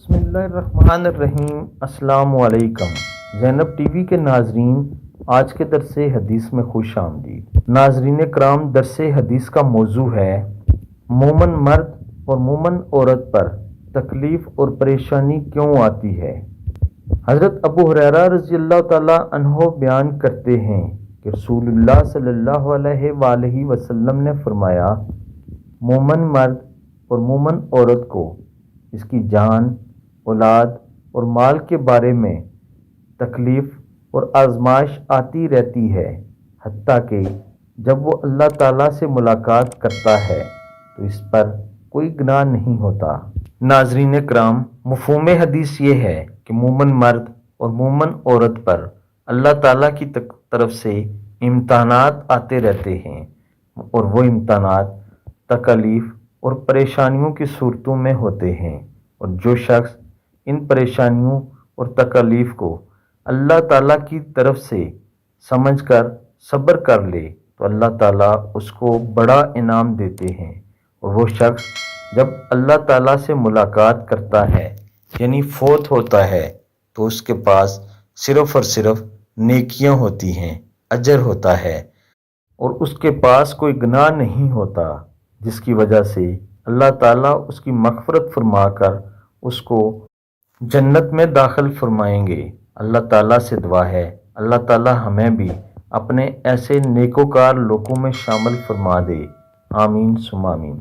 بسم اللہ الرحمن الرحیم۔ السلام علیکم زینب ٹی وی کے ناظرین، آج کے درس حدیث میں خوش آمدید۔ ناظرین کرام، درس حدیث کا موضوع ہے مومن مرد اور مومن عورت پر تکلیف اور پریشانی کیوں آتی ہے۔ حضرت ابو ہریرہ رضی اللہ تعالی عنہ بیان کرتے ہیں کہ رسول اللہ صلی اللہ علیہ وآلہ وسلم نے فرمایا، مومن مرد اور مومن عورت کو اس کی جان، اولاد اور مال کے بارے میں تکلیف اور آزمائش آتی رہتی ہے، حتیٰ کہ جب وہ اللہ تعالیٰ سے ملاقات کرتا ہے تو اس پر کوئی گناہ نہیں ہوتا۔ ناظرین کرام، مفہوم حدیث یہ ہے کہ مومن مرد اور مومن عورت پر اللہ تعالیٰ کی طرف سے امتحانات آتے رہتے ہیں، اور وہ امتحانات تکالیف اور پریشانیوں کی صورتوں میں ہوتے ہیں، اور جو شخص ان پریشانیوں اور تکالیف کو اللہ تعالیٰ کی طرف سے سمجھ کر صبر کر لے تو اللہ تعالیٰ اس کو بڑا انعام دیتے ہیں، اور وہ شخص جب اللہ تعالیٰ سے ملاقات کرتا ہے یعنی فوت ہوتا ہے تو اس کے پاس صرف اور صرف نیکیاں ہوتی ہیں، اجر ہوتا ہے، اور اس کے پاس کوئی گناہ نہیں ہوتا، جس کی وجہ سے اللہ تعالیٰ اس کی مغفرت فرما کر اس کو جنت میں داخل فرمائیں گے۔ اللہ تعالیٰ سے دعا ہے اللہ تعالیٰ ہمیں بھی اپنے ایسے نیکوکار لوگوں میں شامل فرما دے۔ آمین ثم آمین۔